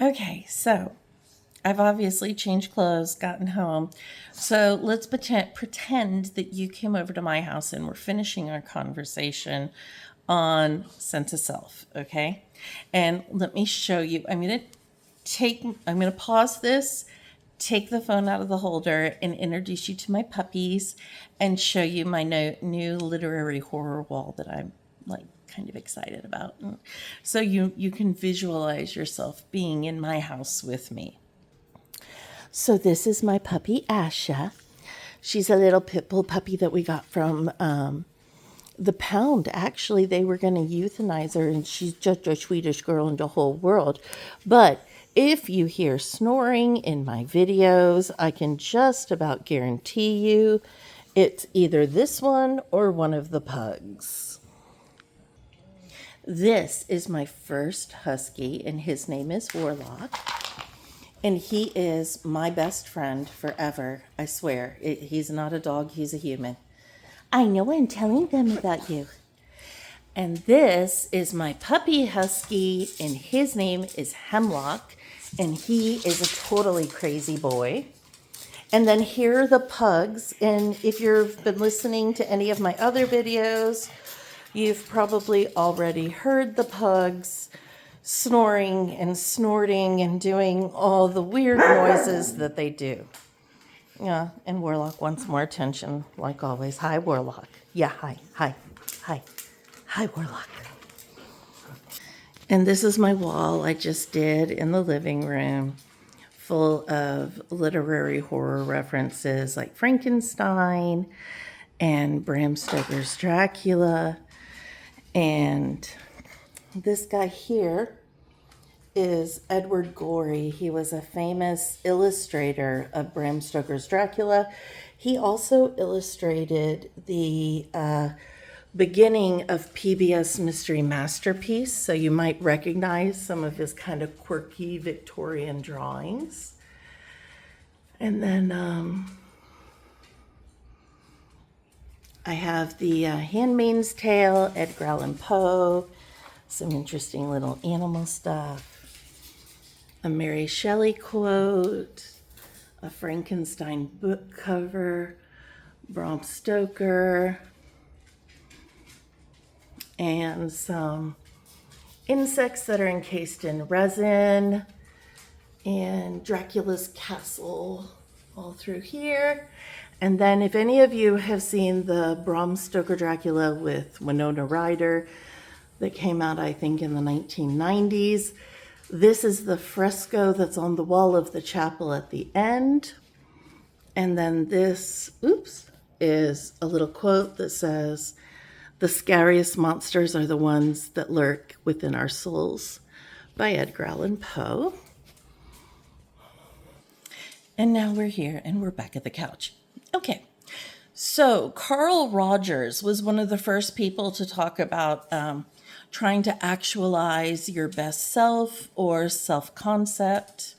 Okay, so I've obviously changed clothes, gotten home. So let's pretend that you came over to my house and we're finishing our conversation on sense of self, okay? And let me show you. I'm going to pause this, take the phone out of the holder and introduce you to my puppies and show you my new literary horror wall that I'm like kind of excited about. So you can visualize yourself being in my house with me. So this is my puppy Asha. She's a little pit bull puppy that we got from the pound. Actually, they were going to euthanize her, and she's just a Swedish girl in the whole world. But if you hear snoring in my videos, I can just about guarantee you it's either this one or one of the pugs. This is my first husky, and his name is Warlock. And he is my best friend forever, I swear. He's not a dog, he's a human. I know I'm telling them about you. And this is my puppy husky, and his name is Hemlock, and he is a totally crazy boy. And then here are the pugs, and if you've been listening to any of my other videos, you've probably already heard the pugs snoring and snorting and doing all the weird noises that they do. Yeah, and Warlock wants more attention, like always. Hi, Warlock. Yeah, hi. Hi, Warlock. And this is my wall I just did in the living room, full of literary horror references like Frankenstein and Bram Stoker's Dracula. And this guy here is Edward Gorey. He was a famous illustrator of Bram Stoker's Dracula. He also illustrated the beginning of PBS Mystery Masterpiece, so you might recognize some of his kind of quirky Victorian drawings. And then I have the Handmaid's Tale, Edgar Allan Poe, some interesting little animal stuff, a Mary Shelley quote, a Frankenstein book cover, Bram Stoker, and some insects that are encased in resin, and Dracula's castle all through here. And then if any of you have seen the Bram Stoker Dracula with Winona Ryder that came out, I think, in the 1990s, this is the fresco that's on the wall of the chapel at the end. And then this, is a little quote that says, "The scariest monsters are the ones that lurk within our souls," by Edgar Allan Poe. And now we're here and we're back at the couch. Okay. So Carl Rogers was one of the first people to talk about trying to actualize your best self or self-concept.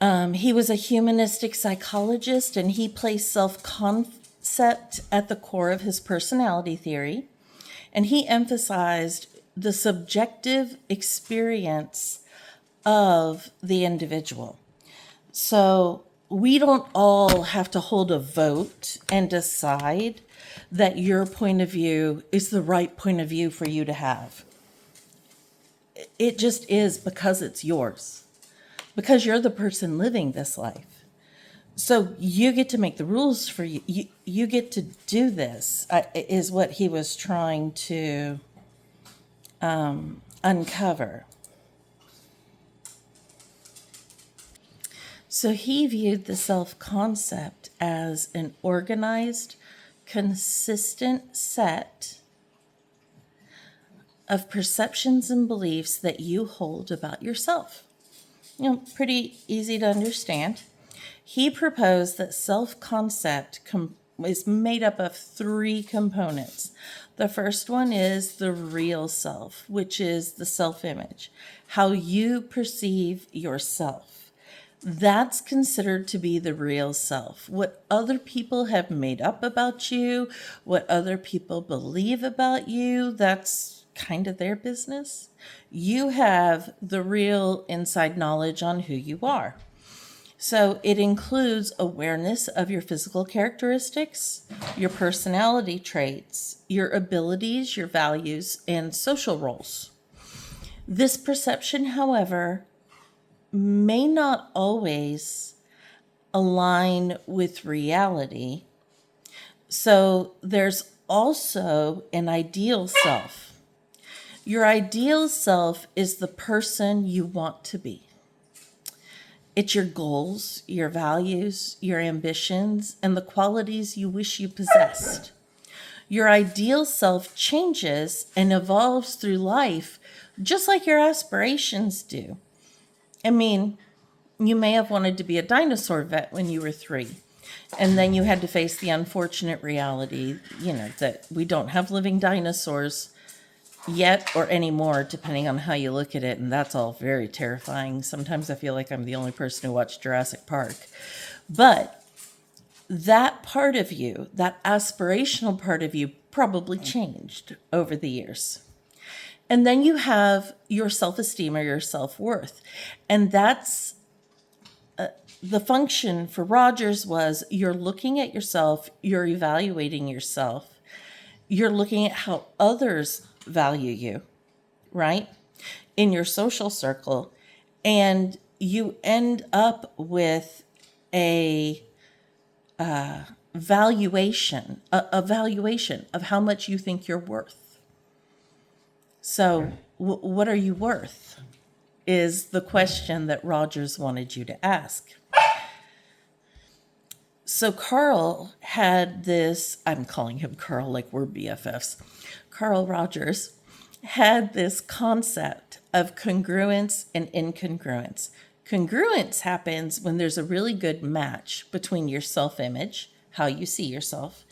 He was a humanistic psychologist, and he placed self-concept at the core of his personality theory. And he emphasized the subjective experience of the individual. So we don't all have to hold a vote and decide that your point of view is the right point of view for you to have. It just is because it's yours, because you're the person living this life. So you get to make the rules for you. You get to do this, is what he was trying to uncover. So he viewed the self-concept as an organized, consistent set of perceptions and beliefs that you hold about yourself. Pretty easy to understand. He proposed that self-concept is made up of three components. The first one is the real self, which is the self-image, how you perceive yourself. That's considered to be the real self. What other people have made up about you, what other people believe about you, that's kind of their business. You have the real inside knowledge on who you are. So it includes awareness of your physical characteristics, your personality traits, your abilities, your values, and social roles. This perception, however, may not always align with reality. So there's also an ideal self. Your ideal self is the person you want to be. It's your goals, your values, your ambitions, and the qualities you wish you possessed. Your ideal self changes and evolves through life just like your aspirations do. I mean, you may have wanted to be a dinosaur vet when you were 3, and then you had to face the unfortunate reality, that we don't have living dinosaurs yet or anymore, depending on how you look at it, and that's all very terrifying. Sometimes I feel like I'm the only person who watched Jurassic Park. But that part of you, that aspirational part of you, probably changed over the years. And then you have your self-esteem or your self-worth. And that's the function for Rogers was you're looking at yourself, you're evaluating yourself, you're looking at how others value you, right? In your social circle. And you end up with a valuation of how much you think you're worth. So what are you worth is the question that Rogers wanted you to ask. So Carl had this, I'm calling him Carl like we're BFFs. Carl Rogers had this concept of congruence and incongruence. Congruence happens when there's a really good match between your self-image, how you see yourself,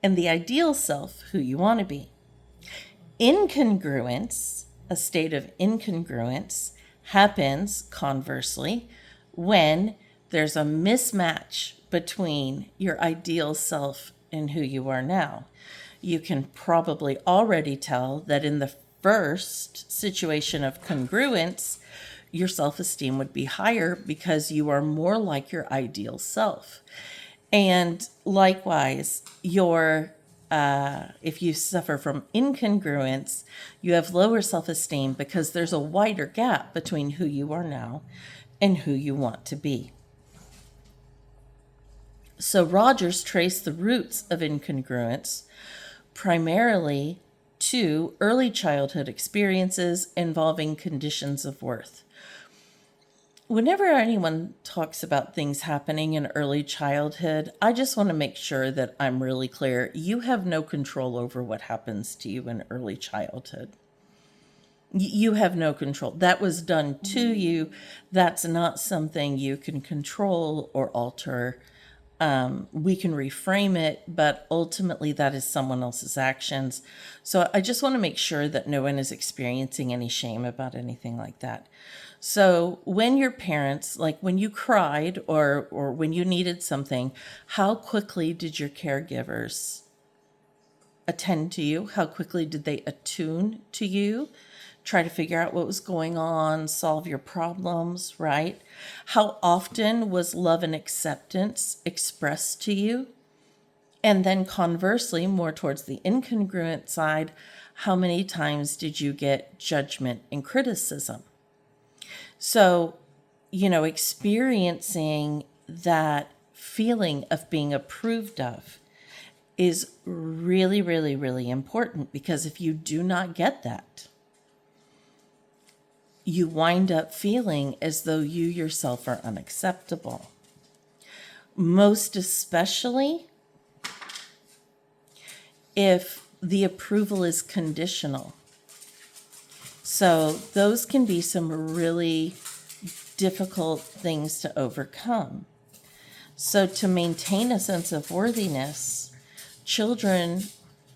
and the ideal self, who you want to be. Incongruence, a state of incongruence, happens conversely when there's a mismatch between your ideal self and who you are now. You can probably already tell that in the first situation of congruence, your self-esteem would be higher because you are more like your ideal self. And likewise, if you suffer from incongruence, you have lower self-esteem because there's a wider gap between who you are now and who you want to be. So Rogers traced the roots of incongruence primarily to early childhood experiences involving conditions of worth. Whenever anyone talks about things happening in early childhood, I just want to make sure that I'm really clear. You have no control over what happens to you in early childhood. You have no control. That was done to you. That's not something you can control or alter. We can reframe it, but ultimately that is someone else's actions. So I just want to make sure that no one is experiencing any shame about anything like that. So when your parents, like when you cried or when you needed something, how quickly did your caregivers attend to you? How quickly did they attune to you? Try to figure out what was going on, solve your problems, right? How often was love and acceptance expressed to you? And then conversely, more towards the incongruent side, how many times did you get judgment and criticism? So, experiencing that feeling of being approved of is really, really, really important, because if you do not get that, you wind up feeling as though you yourself are unacceptable. Most especially if the approval is conditional. So those can be some really difficult things to overcome. So to maintain a sense of worthiness, children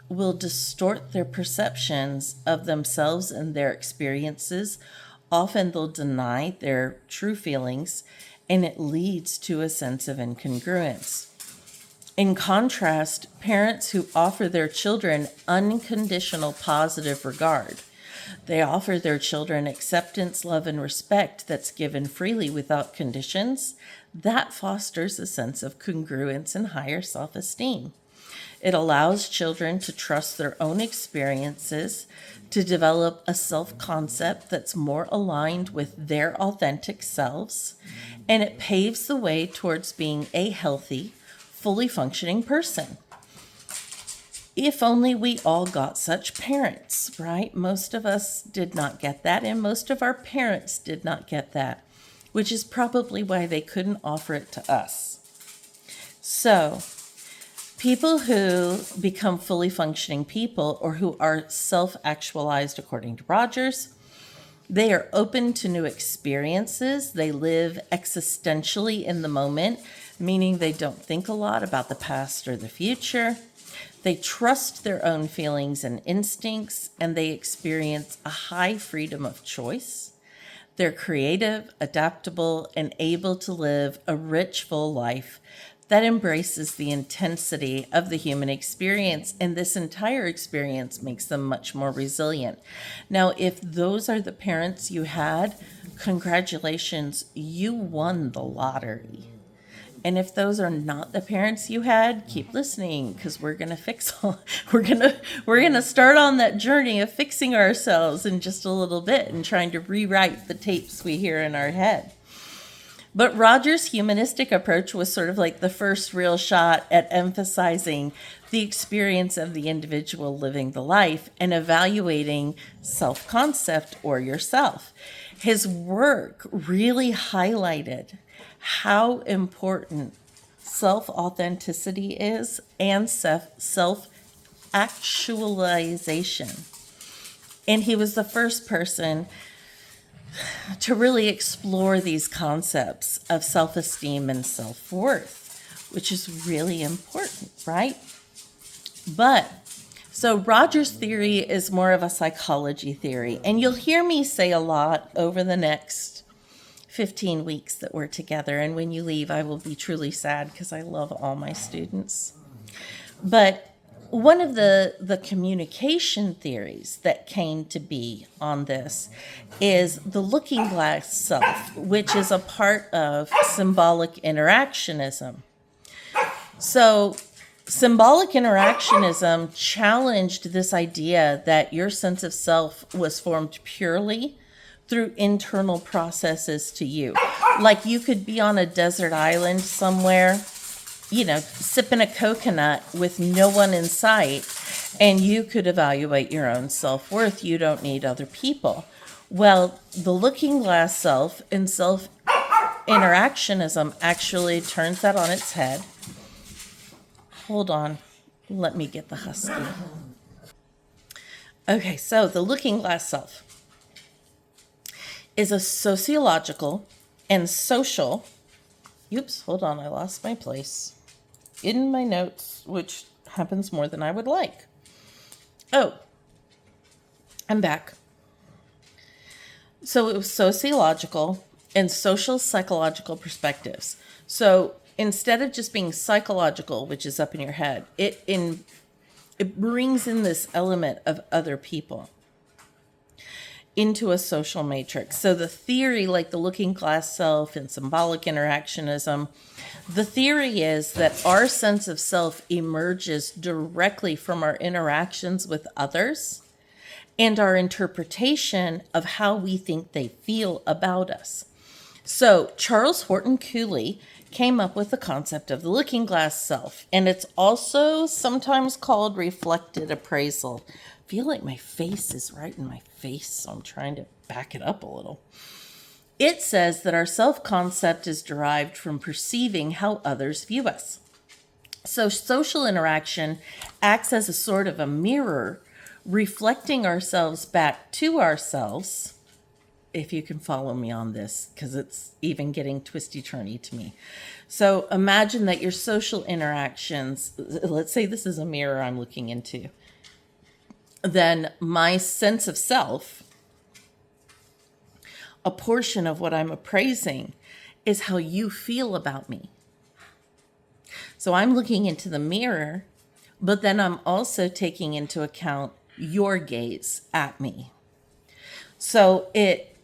will distort their perceptions of themselves and their experiences. Often they'll deny their true feelings, and it leads to a sense of incongruence. In contrast, parents who offer their children unconditional positive regard, they offer their children acceptance, love, and respect that's given freely without conditions, that fosters a sense of congruence and higher self-esteem. It allows children to trust their own experiences, to develop a self-concept that's more aligned with their authentic selves, and it paves the way towards being a healthy, fully functioning person. If only we all got such parents, right? Most of us did not get that, and most of our parents did not get that, which is probably why they couldn't offer it to us. So, people who become fully functioning people, or who are self-actualized according to Rogers, they are open to new experiences. They live existentially in the moment, meaning they don't think a lot about the past or the future. They trust their own feelings and instincts, and they experience a high freedom of choice. They're creative, adaptable, and able to live a rich, full life that embraces the intensity of the human experience, and this entire experience makes them much more resilient. Now, if those are the parents you had, congratulations, you won the lottery. And if those are not the parents you had, keep listening, because we're gonna we're gonna start on that journey of fixing ourselves in just a little bit and trying to rewrite the tapes we hear in our head. But Rogers' humanistic approach was sort of like the first real shot at emphasizing the experience of the individual living the life and evaluating self-concept or yourself. His work really highlighted how important self-authenticity is and self-actualization. And he was the first person to really explore these concepts of self-esteem and self-worth, which is really important, right? So Rogers' theory is more of a psychology theory, and you'll hear me say a lot over the next 15 weeks that we're together, and when you leave, I will be truly sad because I love all my students. But one of the communication theories that came to be on this is the looking glass self, which is a part of symbolic interactionism. So symbolic interactionism challenged this idea that your sense of self was formed purely through internal processes to you. Like you could be on a desert island somewhere, sipping a coconut with no one in sight, and you could evaluate your own self-worth. You don't need other people. Well, the looking glass self and self-interactionism actually turns that on its head. Hold on. Let me get the husky. Okay, so the looking glass self is a sociological and social, hold on, I lost my place in my notes, which happens more than I would like. Oh, I'm back. So it was sociological and social psychological perspectives. So instead of just being psychological, which is up in your head, it brings in this element of other people into a social matrix. So the theory, like the looking glass self and symbolic interactionism, the theory is that our sense of self emerges directly from our interactions with others and our interpretation of how we think they feel about us. So Charles Horton Cooley came up with the concept of the looking glass self, and it's also sometimes called reflected appraisal. I feel like my face is right in my face, so I'm trying to back it up a little. It says that our self-concept is derived from perceiving how others view us. So social interaction acts as a sort of a mirror, reflecting ourselves back to ourselves, if you can follow me on this, because it's even getting twisty-turny to me. So imagine that your social interactions, let's say this is a mirror I'm looking into, then my sense of self, a portion of what I'm appraising, is how you feel about me. So I'm looking into the mirror, but then I'm also taking into account your gaze at me. So it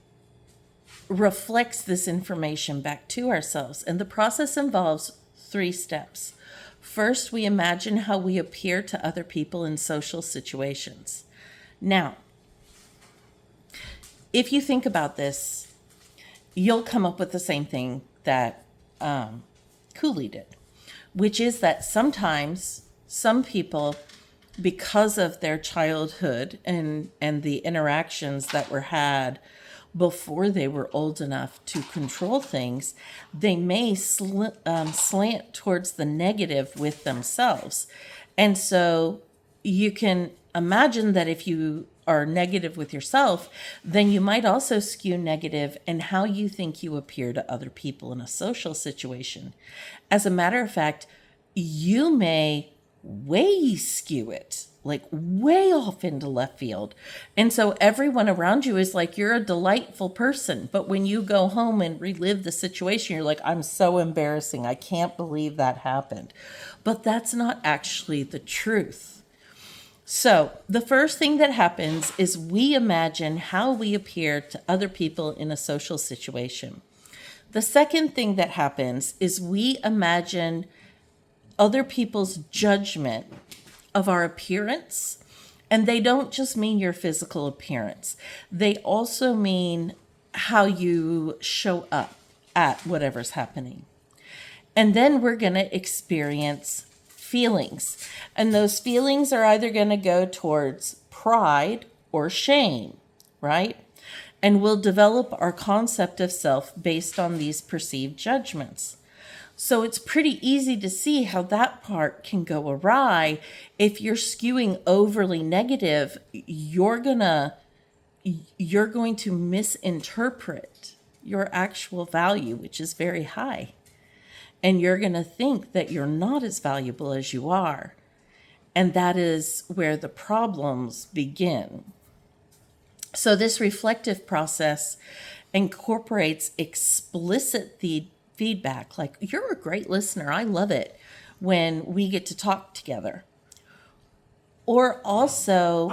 reflects this information back to ourselves. And the process involves 3 steps. First, we imagine how we appear to other people in social situations. Now, if you think about this, you'll come up with the same thing that Cooley did, which is that sometimes some people, because of their childhood and the interactions that were had before they were old enough to control things, they may slant towards the negative with themselves. And so you can imagine that if you are negative with yourself, then you might also skew negative in how you think you appear to other people in a social situation. As a matter of fact, you may way skew it, like way off into left field. And so everyone around you is like, you're a delightful person. But when you go home and relive the situation, you're like, I'm so embarrassing. I can't believe that happened. But that's not actually the truth. So the first thing that happens is we imagine how we appear to other people in a social situation. The second thing that happens is we imagine other people's judgment of our appearance. And they don't just mean your physical appearance. They also mean how you show up at whatever's happening. And then we're going to experience feelings. And those feelings are either going to go towards pride or shame, right? And we'll develop our concept of self based on these perceived judgments. So it's pretty easy to see how that part can go awry. If you're skewing overly negative, you're going to misinterpret your actual value, which is very high. And you're going to think that you're not as valuable as you are. And that is where the problems begin. So this reflective process incorporates explicit feedback, like, you're a great listener. I love it when we get to talk together. Or also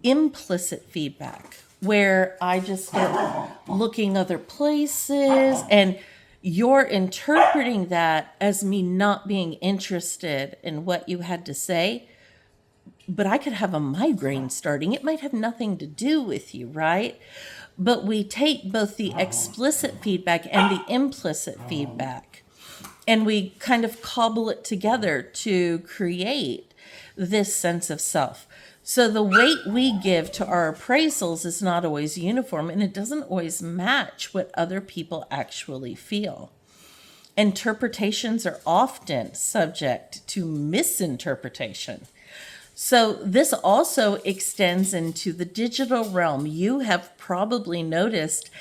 implicit feedback, where I just get looking other places and you're interpreting that as me not being interested in what you had to say, but I could have a migraine starting. It might have nothing to do with you, right? But we take both the explicit feedback and the implicit feedback, and we kind of cobble it together to create this sense of self. So the weight we give to our appraisals is not always uniform, and it doesn't always match what other people actually feel. Interpretations are often subject to misinterpretation. So this also extends into the digital realm. You have probably noticed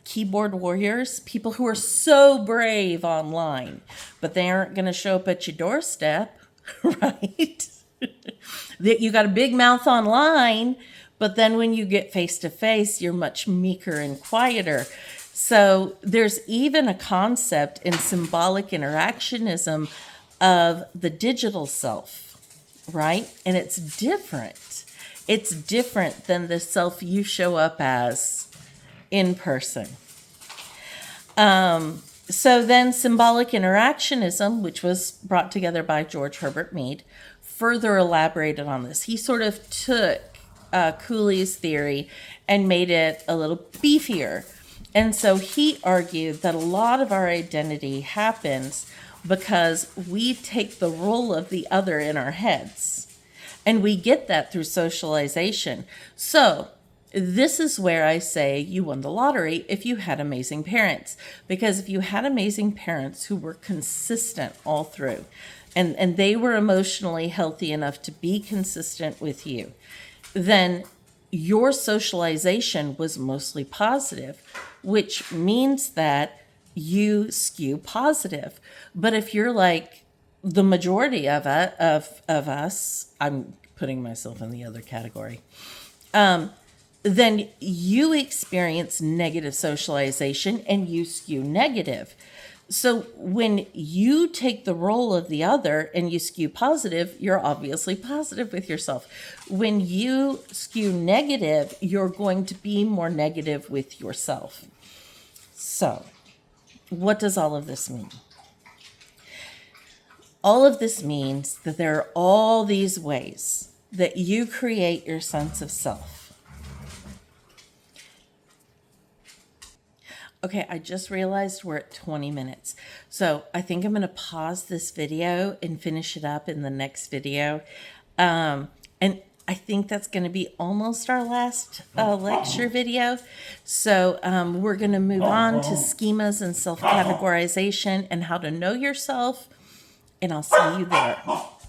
keyboard warriors, people who are so brave online, but they aren't going to show up at your doorstep, right? You got a big mouth online, but then when you get face to face, you're much meeker and quieter. So there's even a concept in symbolic interactionism of the digital self, right? And it's different. It's different than the self you show up as in person. So then symbolic interactionism, which was brought together by George Herbert Mead, further elaborated on this. He sort of took Cooley's theory and made it a little beefier. And so he argued that a lot of our identity happens because we take the role of the other in our heads. And we get that through socialization. So this is where I say you won the lottery if you had amazing parents. Because if you had amazing parents who were consistent all through, and they were emotionally healthy enough to be consistent with you, then your socialization was mostly positive, which means that you skew positive. But if you're like the majority of us, I'm putting myself in the other category, then you experience negative socialization and you skew negative. So when you take the role of the other and you skew positive, you're obviously positive with yourself. When you skew negative, you're going to be more negative with yourself. So, what does all of this mean? All of this means that there are all these ways that you create your sense of self. Okay, I just realized we're at 20 minutes. So I think I'm going to pause this video and finish it up in the next video. And I think that's going to be almost our last lecture video. So we're going to move on to schemas and self-categorization and how to know yourself. And I'll see you there.